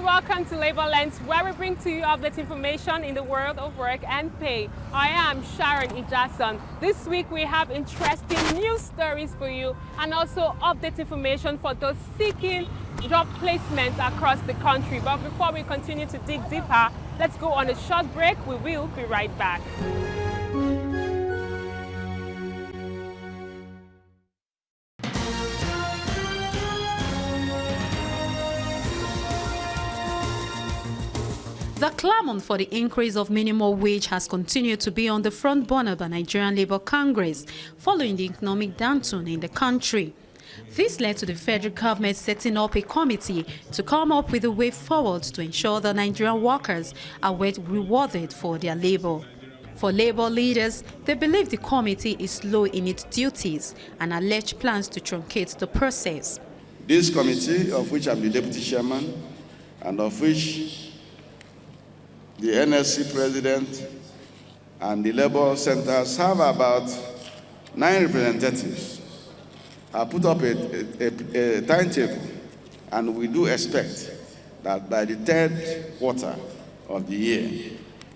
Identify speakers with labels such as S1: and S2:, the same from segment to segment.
S1: Welcome to Labor Lens, where we bring to you update information in the world of work and pay. I am Sharon Ijason. This week we have interesting news stories for you and also update information for those seeking job placements across the country. But before we continue to dig deeper, let's go on a short break. We will be right back.
S2: The clamor for the increase of minimum wage has continued to be on the front burner by Nigerian Labour Congress following the economic downturn in the country. This led to the federal government setting up a committee to come up with a way forward to ensure that Nigerian workers are well rewarded for their labor. For labor leaders, they believe the committee is slow in its duties and allege plans to truncate the process.
S3: This committee, of which I'm the deputy chairman, and of which the NSC president and the labor centers have about 9 representatives, have put up a timetable, and we do expect that by the 3rd quarter of the year,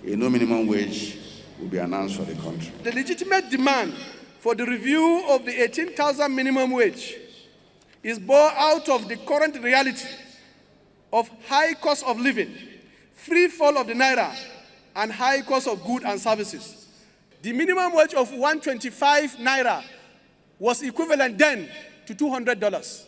S3: a no minimum wage will be announced for the country.
S4: The legitimate demand for the review of the 18,000 minimum wage is born out of the current reality of high cost of living, free fall of the naira, and high cost of goods and services. The minimum wage of 125 naira was equivalent then to $200.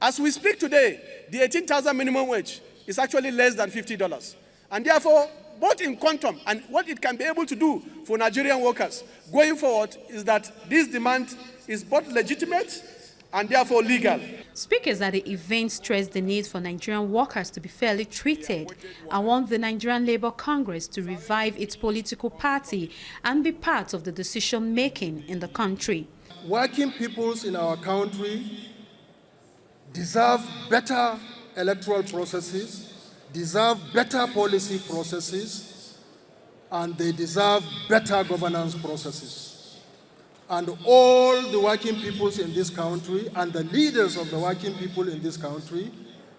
S4: As we speak today, the 18,000 minimum wage is actually less than $50. And therefore, both in quantum and what it can be able to do for Nigerian workers going forward is that this demand is both legitimate and therefore legal.
S2: Speakers at the event stressed the need for Nigerian workers to be fairly treated and want the Nigerian Labour Congress to revive its political party and be part of the decision-making in the country.
S5: Working peoples in our country deserve better electoral processes, deserve better policy processes, and they deserve better governance processes. And all the working peoples in this country and the leaders of the working people in this country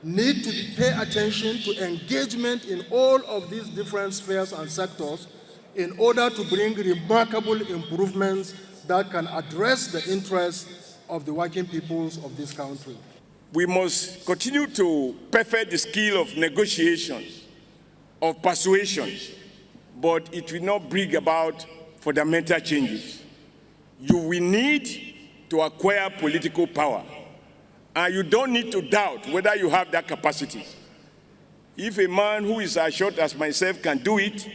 S5: need to pay attention to engagement in all of these different spheres and sectors in order to bring remarkable improvements that can address the interests of the working peoples of this country.
S6: We must continue to perfect the skill of negotiation, of persuasion, but it will not bring about fundamental changes. You will need to acquire political power, and you don't need to doubt whether you have that capacity. If a man who is as short as myself can do it,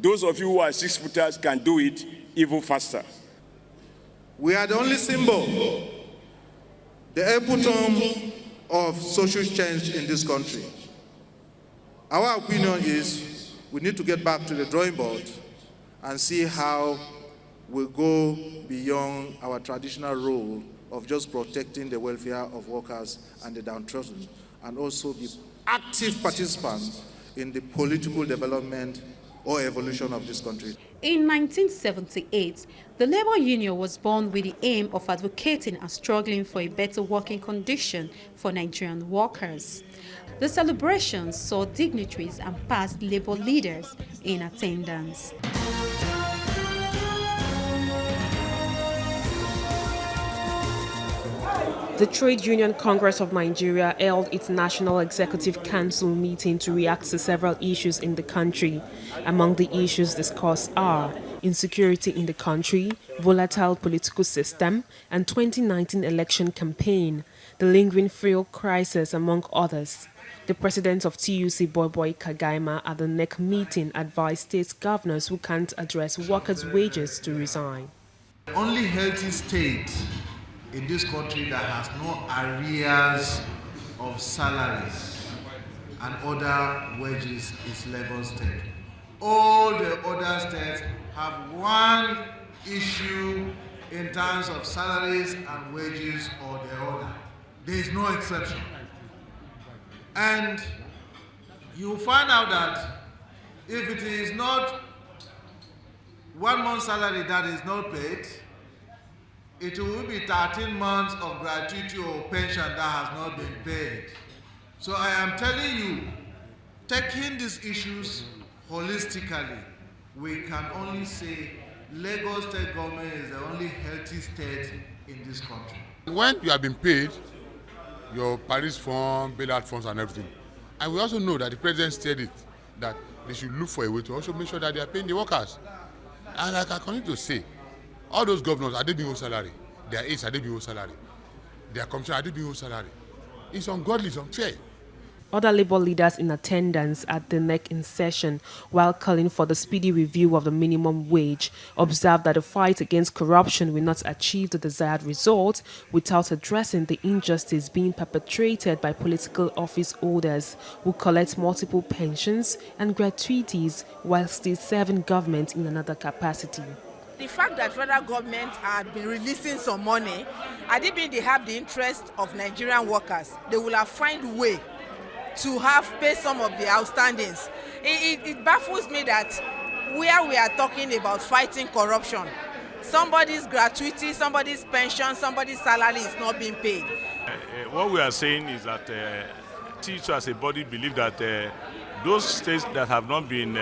S6: those of you who are 6-footers can do it even faster.
S3: We are the only symbol, the epitome of social change in this country. Our opinion is we need to get back to the drawing board and see how we go beyond our traditional role of just protecting the welfare of workers and the downtrodden, and also be active participants in the political development or evolution of this country.
S2: In 1978, the labor union was born with the aim of advocating and struggling for a better working condition for Nigerian workers. The celebration saw dignitaries and past labor leaders in attendance.
S1: The Trade Union Congress of Nigeria held its National Executive Council meeting to react to several issues in the country. Among the issues discussed are insecurity in the country, volatile political system, and 2019 election campaign, the lingering fuel crisis, among others. The president of TUC, Boy Kagaima, at the NEC meeting advised state governors who can't address workers' wages to resign.
S7: Only healthy state in this country that has no arrears of salaries and other wages is Lagos State. All the other states have one issue in terms of salaries and wages or the other. There is no exception. And you find out that if it is not 1 month's salary that is not paid, it will be 13 months of gratuity or pension that has not been paid. So I am telling you, taking these issues holistically, we can only say Lagos State government is the only healthy state in this country.
S8: When you have been paid, your Paris fund, bailout funds and everything, and we also know that the president said it, that they should look for a way to also make sure that they are paying the workers. And like I continue to say, all those governors, are they being owed salary? Their aides, are they being owed salary? Their commissioners, are they being owed salary? It's ungodly, it's unfair.
S1: Other Labour leaders in attendance at the NEC in session, while calling for the speedy review of the minimum wage, observed that the fight against corruption will not achieve the desired result without addressing the injustice being perpetrated by political office holders who collect multiple pensions and gratuities while still serving government in another capacity.
S9: The fact that federal government had been releasing some money, had it been they have the interest of Nigerian workers, they will have found a way to have paid some of the outstandings. It baffles me that where we are talking about fighting corruption, somebody's gratuity, somebody's pension, somebody's salary is not being paid.
S10: What we are saying is that teachers as a body believe that those states that have not been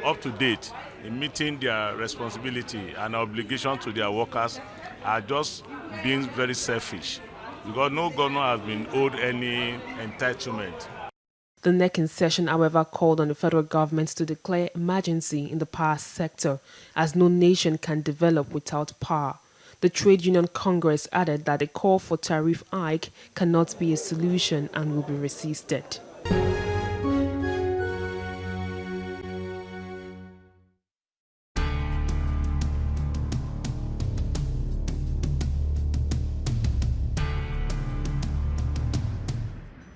S10: up to date in meeting their responsibility and obligation to their workers are just being very selfish, because no governor has been owed any entitlement.
S1: The NEC in session, however, called on the federal government to declare emergency in the power sector, as no nation can develop without power. The Trade Union Congress added that a call for tariff hike cannot be a solution and will be resisted.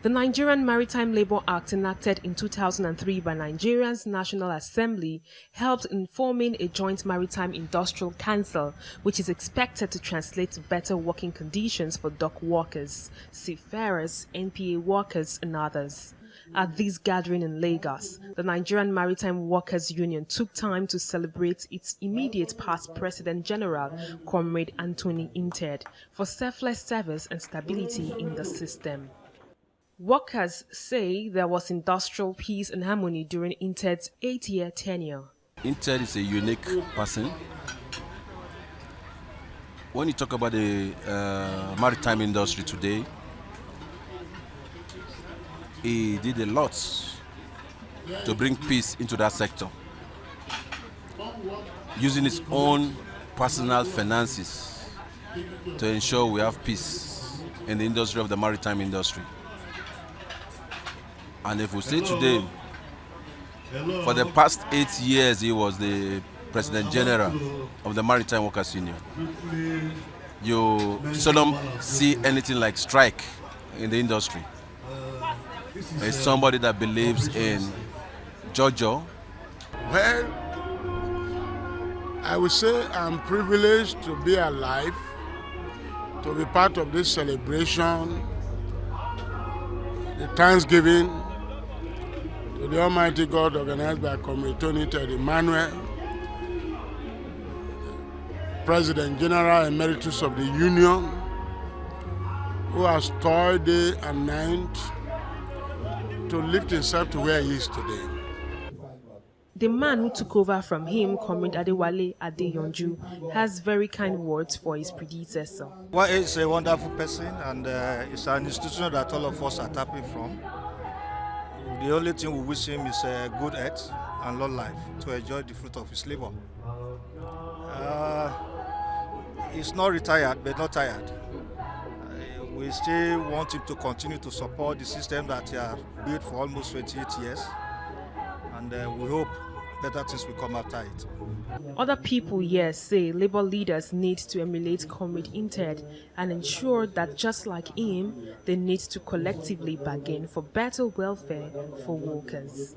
S1: The Nigerian Maritime Labour Act, enacted in 2003 by Nigeria's National Assembly, helped in forming a joint maritime industrial council, which is expected to translate to better working conditions for dock workers, seafarers, NPA workers and others. At this gathering in Lagos, the Nigerian Maritime Workers Union took time to celebrate its immediate past President General, Comrade Anthony Inted, for selfless service and stability in the system. Workers say there was industrial peace and harmony during Inted's 8-year tenure.
S11: Inted is a unique person. When you talk about the maritime industry today, he did a lot to bring peace into that sector, using his own personal finances to ensure we have peace in the industry of the maritime industry. And if we say today, for the past 8 years, he was the President General of the Maritime Workers Union. You seldom see anything like strike in the industry. It's somebody that believes in Jojo.
S8: Well, I would say I'm privileged to be alive, to be part of this celebration, the Thanksgiving to the Almighty God, organized by Comrade Tony Ted Emmanuel, President General Emeritus of the Union, who has toiled day and night to lift himself to where he is today.
S1: The man who took over from him, Comrade Adewale Adeyonju, has very kind words for his predecessor.
S12: Well, he's a wonderful person, and it's an institution that all of us are tapping from. The only thing we wish him is good health and long life to enjoy the fruit of his labor. He's not retired, but not tired. We still want him to continue to support the system that he has built for almost 28 years, and we hope better things will come after it.
S1: Other people here say Labour leaders need to emulate Comrade Inted and ensure that, just like him, they need to collectively bargain for better welfare for workers.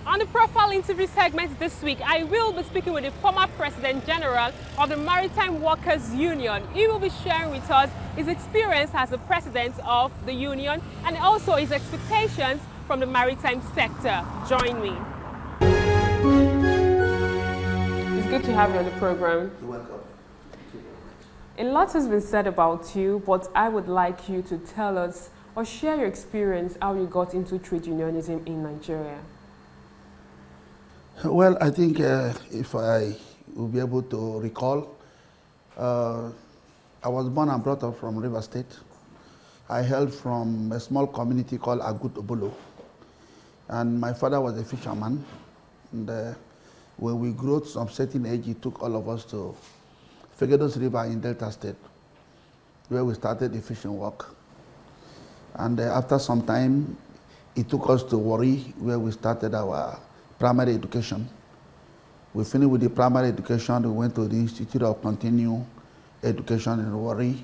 S13: On the profile
S1: interview segment this week, I will be speaking with the former President General of the Maritime Workers Union. He will be sharing with us his experience as the president of the union and also his expectations from the maritime sector. Join me. It's good to have you on the program.
S13: You're welcome.
S1: A lot has been said about you, but I would like you to tell us or share your experience how you got into trade unionism in Nigeria.
S13: Well, I think if I will be able to recall, I was born and brought up from River State. I hailed from a small community called Agut Obolo. And my father was a fisherman. And when we grew to some certain age, he took all of us to Fegedos River in Delta State, where we started the fishing work. And after some time, he took us to Warri, where we started our primary education. We finished with the primary education, we went to the Institute of Continuing Education in Warri.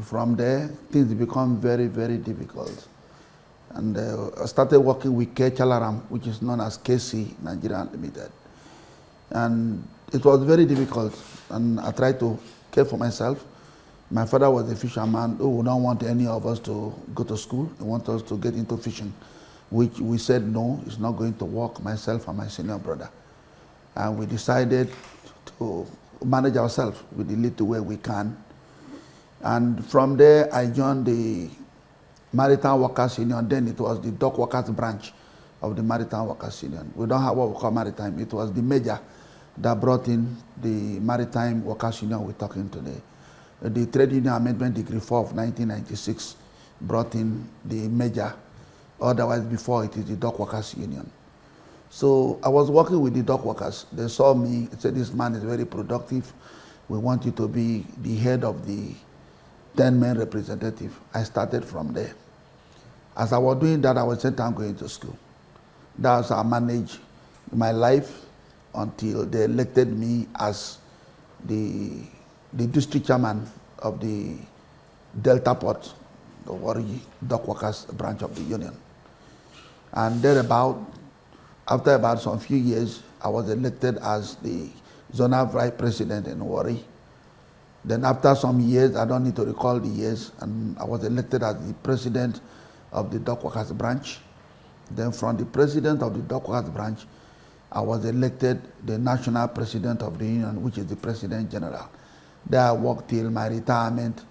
S13: From there, things become very, very difficult. And I started working with K Chalaram, which is known as KC Nigeria Limited. And it was very difficult, and I tried to care for myself. My father was a fisherman who would not want any of us to go to school. He wanted us to get into fishing, which we said no, it's not going to work, myself and my senior brother. And we decided to manage ourselves with the little way we can. And from there, I joined the Maritime Workers Union. Then it was the dock workers branch of the Maritime Workers Union. We don't have what we call maritime. It was the major that brought in the Maritime Workers Union we're talking today. The Trade Union Amendment Decree 4 of 1996 brought in the major. Otherwise, before it is the Dock Workers Union. So I was working with the dock workers. They saw me, said, this man is very productive. We want you to be the head of the 10-man representative. I started from there. As I was doing that, I was saying, I'm going to school. That's how I managed my life until they elected me as the district chairman of the Delta Port, the Warri Dock Workers branch of the union. And after about some few years, I was elected as the zonal vice president in Warri. Then after some years, I don't need to recall the years, and I was elected as the president of the Dock Workers branch. Then from the president of the Dock Workers branch, I was elected the national president of the union, which is the president general. There I worked till my retirement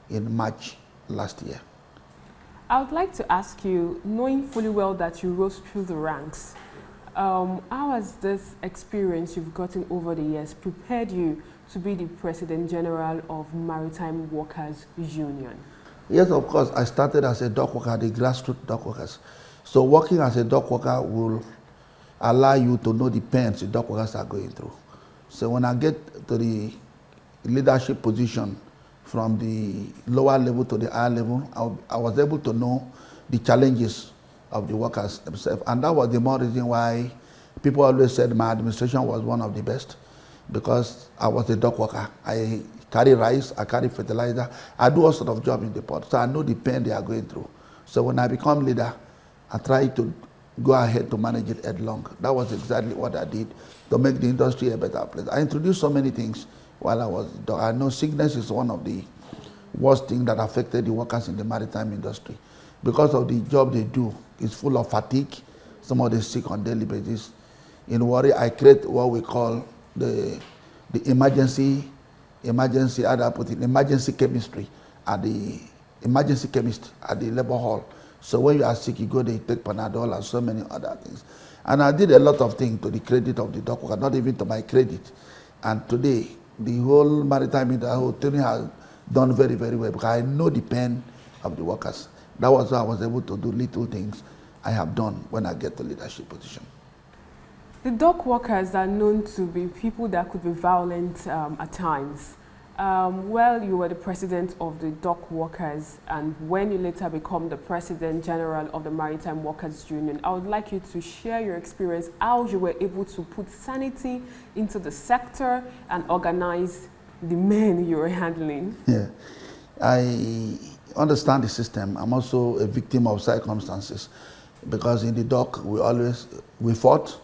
S13: in March last year.
S1: I would like to ask you, knowing fully well that you rose through the ranks, how has this experience you've gotten over the years prepared you to be the President General of Maritime Workers Union?
S13: Yes, of course. I started as a dock worker, the grassroots dock workers. So working as a dock worker will allow you to know the pains the dock workers are going through. So when I get to the leadership position from the lower level to the higher level, I was able to know the challenges of the workers themselves. And that was the more reason why people always said my administration was one of the best, because I was a dock worker. I carry rice, I carry fertilizer, I do all sort of job in the port. So I know the pain they are going through. So when I become leader, I try to go ahead to manage it headlong. That was exactly what I did to make the industry a better place. I introduced so many things while I was dock. I know sickness is one of the worst things that affected the workers in the maritime industry. Because of the job they do, it's full of fatigue. Some of them sick on daily basis. In Warri, I create what we call the emergency chemistry at the emergency chemist at the labor hall. So when you are sick, you go there, you take Panadol and so many other things. And I did a lot of things to the credit of the dock worker, not even to my credit. And today, the whole maritime industry has done very, very well, because I know the pain of the workers. That was why I was able to do little things I have done when I get to leadership position.
S1: The dock workers are known to be people that could be violent at times. Well, you were the president of the dock workers, and when you later become the president general of the Maritime Workers Union, I would like you to share your experience, how you were able to put sanity into the sector and organize the men you were handling.
S13: Yeah, I understand the system. I'm also a victim of circumstances, because in the dock we fought,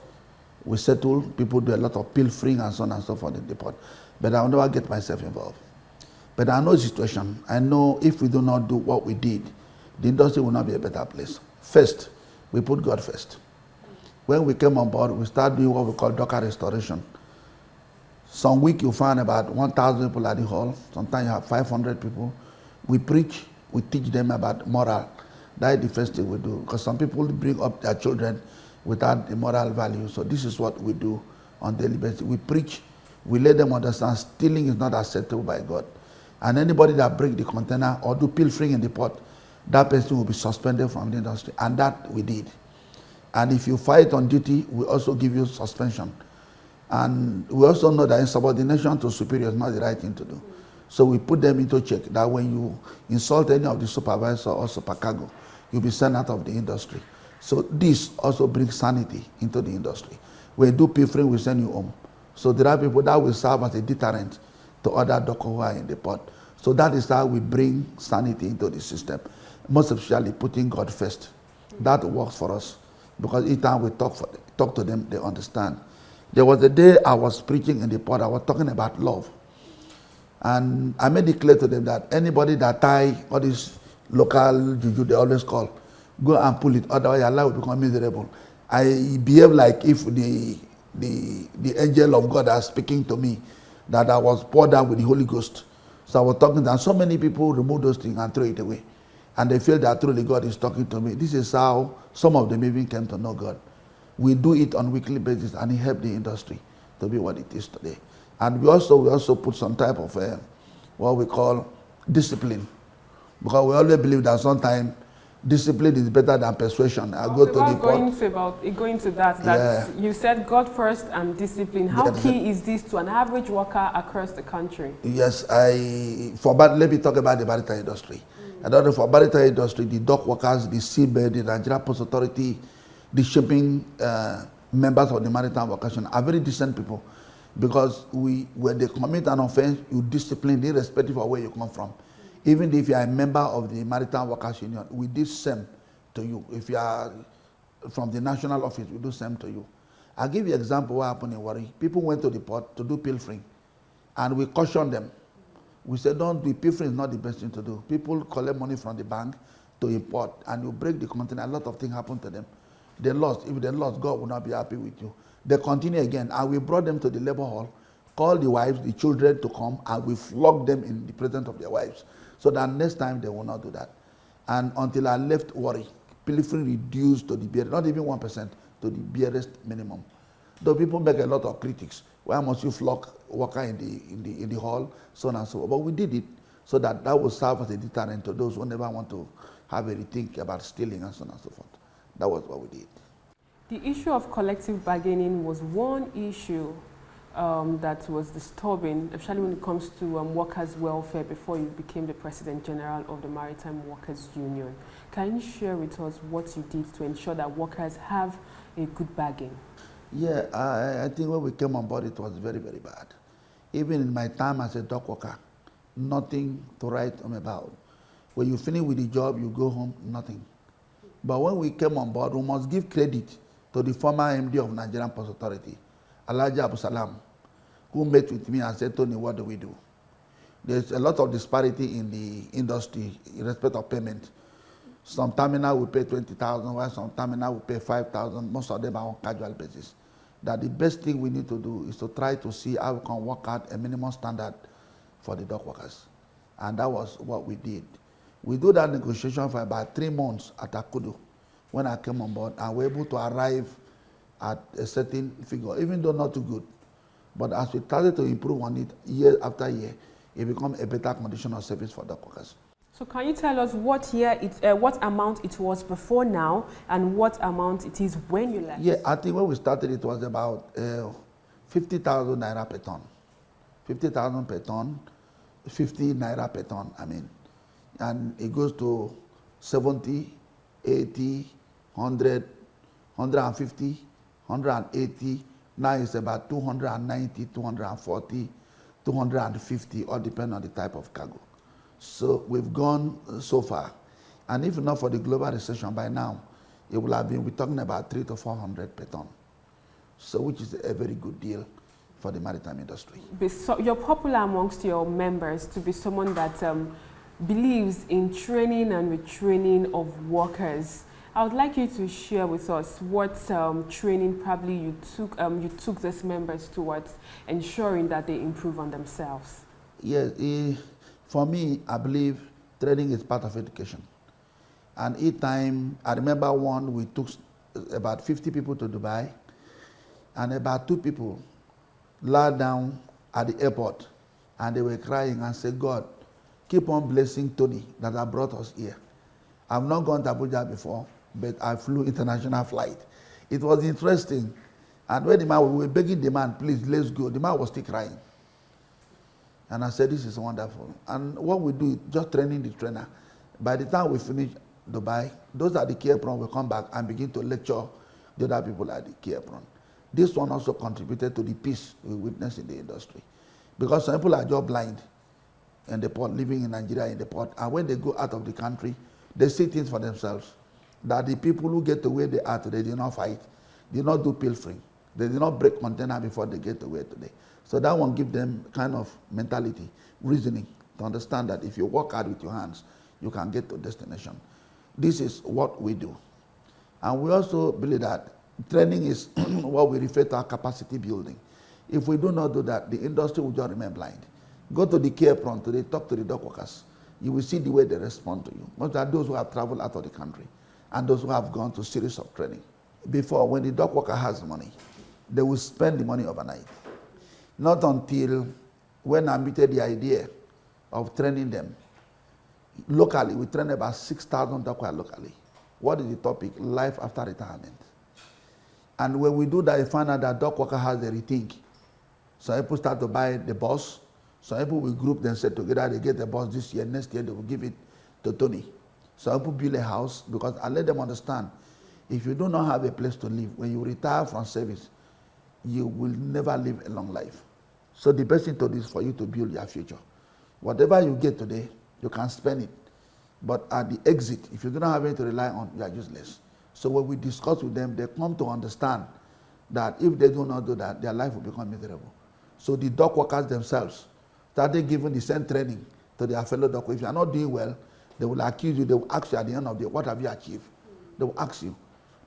S13: We settle, people do a lot of pilfering and so on and so forth in the port. But I'll never get myself involved. But I know the situation. I know if we do not do what we did, the industry will not be a better place. First, we put God first. When we came on board, we started doing what we call docker restoration. Some week you find about 1,000 people at the hall. Sometimes you have 500 people. We preach, we teach them about moral. That is the first thing we do. Because some people bring up their children without the moral value. So this is what we do on daily basis. We preach, we let them understand stealing is not acceptable by God. And anybody that break the container or do pilfering in the port, that person will be suspended from the industry. And that we did. And if you fight on duty, we also give you suspension. And we also know that insubordination to superior is not the right thing to do. So we put them into check that when you insult any of the supervisor or supercargo, you'll be sent out of the industry. So this also brings sanity into the industry. When you do pilfering, we send you home. So there are people that will serve as a deterrent to other dockers who are in the port. So that is how we bring sanity into the system, most especially putting God first. That works for us because each time we talk to them, they understand. There was a day I was preaching in the port, I was talking about love. And I made it clear to them that anybody that tie all this local juju, they always call, go and pull it, otherwise your life will become miserable. I behave like if the angel of God are speaking to me, that I was poured out with the Holy Ghost. So I was talking to them. So many people remove those things and throw it away. And they feel that truly God is talking to me. This is how some of them even came to know God. We do it on a weekly basis and it helped the industry to be what it is today. And we also put some type of what we call discipline. Because we always believe that sometimes discipline is better than persuasion. I go to the port.
S1: Going to that you said God first and discipline. How key is this to an average worker across the country?
S13: Yes, let me talk about the maritime industry. I don't know, for maritime industry, the dock workers, the seabed, the Nigeria Port Authority, the shipping members of the maritime workers are very decent people. Because when they commit an offense, you discipline irrespective of where you come from. Even if you are a member of the Maritime Workers Union, we do same to you. If you are from the national office, we do same to you. I'll give you an example of what happened in Warri. People went to the port to do pilfering, and we cautioned them. We said, don't do pilfering, is not the best thing to do. People collect money from the bank to import, and you break the container, a lot of things happen to them. They lost. If they lost, God will not be happy with you. They continue again, and we brought them to the labor hall, called the wives, the children to come, and we flogged them in the presence of their wives, so that next time they will not do that. And until I left Warri, pilfering reduced to the bare, not even 1%, to the barest minimum. Though people make a lot of critics, why must you flog worker in the hall, so on and so forth. But we did it so that that will serve as a deterrent to those who never want to have a rethink about stealing and so on and so forth. That was what we did.
S1: The issue of collective bargaining was one issue that was disturbing, especially when it comes to workers' welfare before you became the President General of the Maritime Workers Union. Can you share with us what you did to ensure that workers have a good bargain?
S13: Yeah, I think when we came on board, it was very, very bad. Even in my time as a dock worker, nothing to write home about. When you finish with the job, you go home, nothing. But when we came on board, we must give credit to the former MD of Nigerian Port Authority, Alhaji Abu Salam, who met with me and said, Tony, what do we do? There's a lot of disparity in the industry in respect of payment. Some terminal will pay 20,000, while some terminal will pay 5,000. Most of them are on casual basis. That the best thing we need to do is to try to see how we can work out a minimum standard for the dock workers. And that was what we did. We do that negotiation for about 3 months at Akudu when I came on board, and we were able to arrive at a certain figure, even though not too good. But as we started to improve on it year after year, it became a better condition of service for dock workers.
S1: So can you tell us what amount it was before now and what amount it is when you left?
S13: Yeah, I think when we started it was about 50,000 naira per ton. 50,000 per ton, 50 naira per ton, I mean. And it goes to 70, 80, 100, 150, 180. Now it's about 290, 240, 250, all depending on the type of cargo. So we've gone so far. And if not for the global recession by now, it would have been, we're talking about 300 to 400 per ton. so which is a very good deal for the maritime industry.
S1: So you're popular amongst your members to be someone that believes in training and retraining of workers. I would like you to share with us what training probably you took these members towards ensuring that they improve on themselves.
S13: Yes, for me, I believe training is part of education. And each time, I remember we took about 50 people to Dubai, and about 2 people lied down at the airport, and they were crying and said, God, keep on blessing Tony that has brought us here. I've not gone to Abuja before, but I flew international flight. It was interesting. And when we were begging the man, please, let's go, the man was still crying. And I said, this is wonderful. And what we do is just training the trainer. By the time we finish Dubai, those at the key apron will come back and begin to lecture the other people at the key apron. This one also contributed to the peace we witnessed in the industry. Because some people are just blind in the port, living in Nigeria in the port, and when they go out of the country, they see things for themselves. That the people who get to where they are today did not fight, did not do pilfering, they did not break container before they get to where today. So that one gives them kind of mentality, reasoning, to understand that if you work hard with your hands, you can get to destination. This is what we do. And we also believe that training is what we refer to as capacity building. If we do not do that, the industry will just remain blind. Go to the key apron today, talk to the dock workers. You will see the way they respond to you. Most are those who have traveled out of the country and those who have gone to series of training. Before, when the dock worker has money, they will spend the money overnight. Not until when I meted the idea of training them. Locally, we train about 6,000 dock workers locally. What is the topic? Life after retirement. And when we do that, we find out that dock worker has a rethink. Some people start to buy the bus. Some people will group themselves together. They get the bus this year. Next year, they will give it to Tony. Some people build a house because I let them understand, if you do not have a place to live, when you retire from service, you will never live a long life. So the best thing to do is for you to build your future. Whatever you get today, you can spend it. But at the exit, if you do not have anything to rely on, you are useless. So when we discuss with them, they come to understand that if they do not do that, their life will become miserable. So the dock workers themselves started giving the same training to their fellow dock workers. If you are not doing well, they will accuse you. They will ask you at the end of the day, what have you achieved? They will ask you.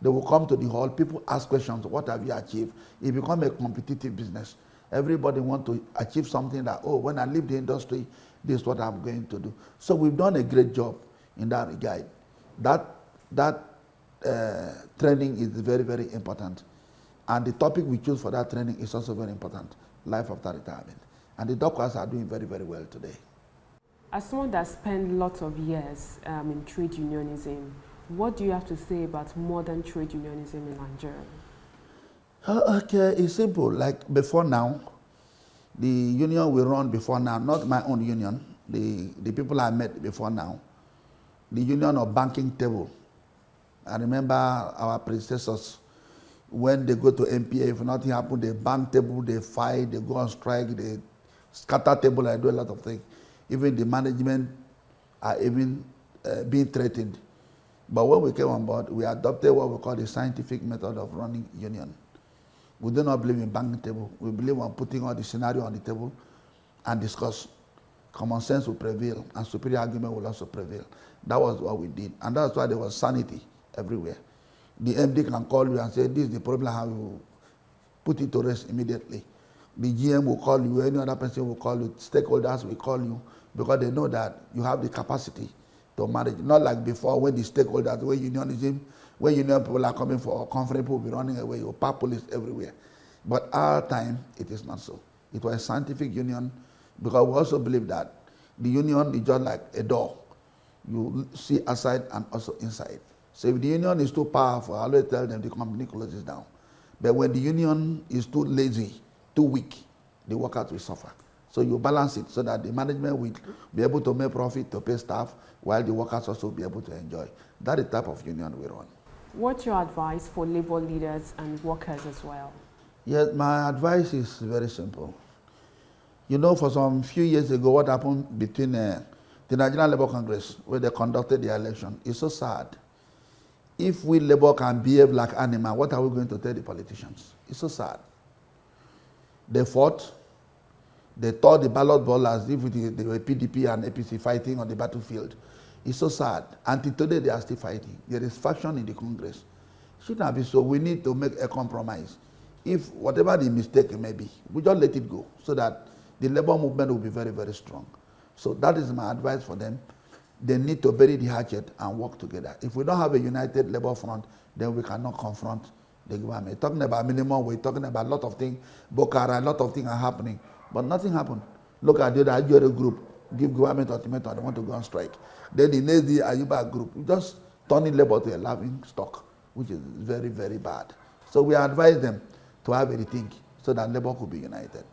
S13: They will come to the hall. People ask questions, what have you achieved? It becomes a competitive business. Everybody wants to achieve something that, oh, when I leave the industry, this is what I'm going to do. So we've done a great job in that regard. That training is very, very important. And the topic we choose for that training is also very important, life after retirement. And the doctors are doing very, very well today.
S1: As someone that spent lots of years in trade unionism, what do you have to say about modern trade unionism in Nigeria?
S13: Okay, it's simple. Like before now, the union we run before now, not my own union, the people I met before now, the union of banking table. I remember our predecessors, when they go to MPA, if nothing happens, they bank table, they fight, they go on strike, they scatter table, they do a lot of things. Even the management are even being threatened. But when we came on board, we adopted what we call the scientific method of running union. We do not believe in banking table. We believe in putting all the scenario on the table and discuss. Common sense will prevail and superior argument will also prevail. That was what we did. And that's why there was sanity everywhere. The MD can call you and say, this is the problem, how you put it to rest immediately. The GM will call you, any other person will call you, stakeholders will call you, because they know that you have the capacity to manage. Not like before when the stakeholders, when unionism, when union people are coming for a conference, people will be running away, you park police everywhere. But our time, it is not so. It was a scientific union, because we also believe that the union is just like a door. You see outside and also inside. So if the union is too powerful, I always tell them the company closes down. But when the union is too lazy, too weak, the workers will suffer. So you balance it so that the management will be able to make profit to pay staff, while the workers also be able to enjoy. That is the type of union we run.
S1: What's your advice for labor leaders and workers as well?
S13: Yes, my advice is very simple. You know, for some few years ago, what happened between the Nigerian Labour Congress, where they conducted the election, is so sad. If we Labour can behave like animals, what are we going to tell the politicians? It's so sad. They fought. They tore the ballot ball as if they were PDP and APC fighting on the battlefield. It's so sad. Until today, they are still fighting. There is faction in the Congress. It should not be so. We need to make a compromise. If whatever the mistake may be, we just let it go so that the Labour movement will be very, very strong. So that is my advice for them. They need to bury the hatchet and work together. If we don't have a united Labour front, then we cannot confront the government. Talking about minimum wage, talking about a lot of things, Bokara, a lot of things are happening, but nothing happened. Look at the other Ajore group, give government ultimatum, they want to go on strike. Then the next day, Ayuba group, just turning Labour to a laughing stock, which is very, very bad. So we advise them to have a rethink so that Labour could be united.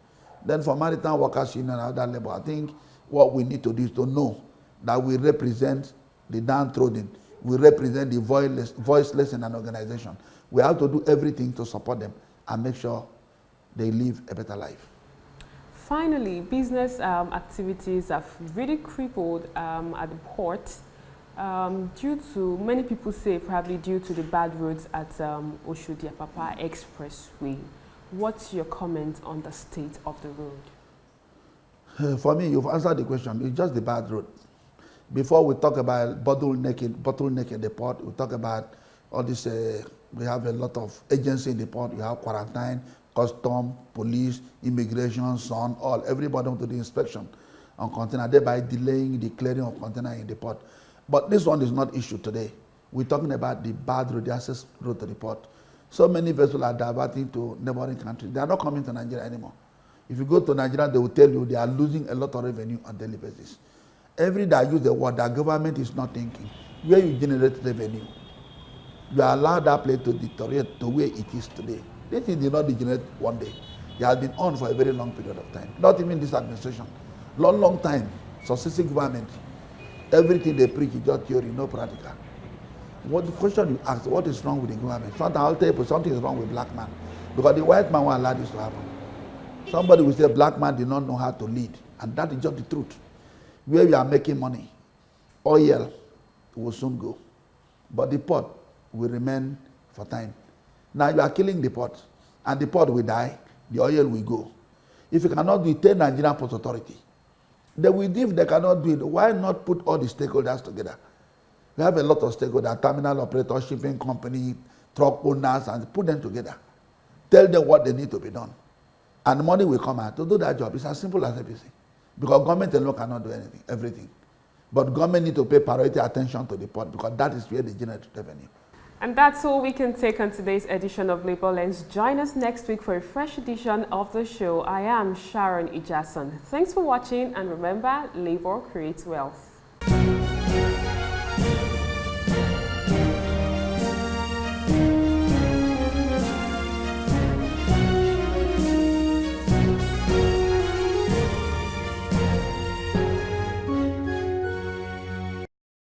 S13: Then for Maritime Workers Union and other Labour, I think what we need to do is to know that we represent the downtrodden, we represent the voiceless in an organization. We have to do everything to support them and make sure they live a better life.
S1: Finally, business activities have really crippled at the port due to, many people say, probably due to the bad roads at Oshodi-Apapa Expressway. What's your comment on the state of the road?
S13: For me, you've answered the question. It's just the bad road. Before we talk about bottleneck in the port, we talk about all this, we have a lot of agencies in the port. You have quarantine, custom, police, immigration, SON, all. Everybody want to do inspection on container, thereby delaying the clearing of container in the port. But this one is not issue today. We're talking about the bad road, the access road to the port. So many vessels are diverting to neighboring countries. They are not coming to Nigeria anymore. If you go to Nigeria, they will tell you they are losing a lot of revenue on a daily basis. Every day I use the word that government is not thinking. Where you generate revenue, you allow that place to deteriorate to where it is today. This thing did not degenerate one day. It has been on for a very long period of time. Not even this administration. Long time. Successive government. Everything they preach is just theory, no practical. What the question you ask, what is wrong with the government? Sometimes I'll tell you something is wrong with black man. Because the white man won't allow this to happen. Somebody will say black man did not know how to lead. And that is just the truth. Where we are making money, oil will soon go. But the port will remain for time. Now you are killing the port. And the port will die, the oil will go. If you cannot do it, tell Nigerian Port Authority. They will, if they cannot do it, why not put all the stakeholders together? We have a lot of stakeholders, terminal operators, shipping company, truck owners, and put them together. Tell them what they need to be done. And the money will come out to do that job. It's as simple as ABC. Because government alone cannot do anything, everything. But government need to pay priority attention to the port because that is where they generate revenue.
S1: And that's all we can take on today's edition of Labour Lens. Join us next week for a fresh edition of the show. I am Sharon Ijason. Thanks for watching, and remember, Labour creates wealth.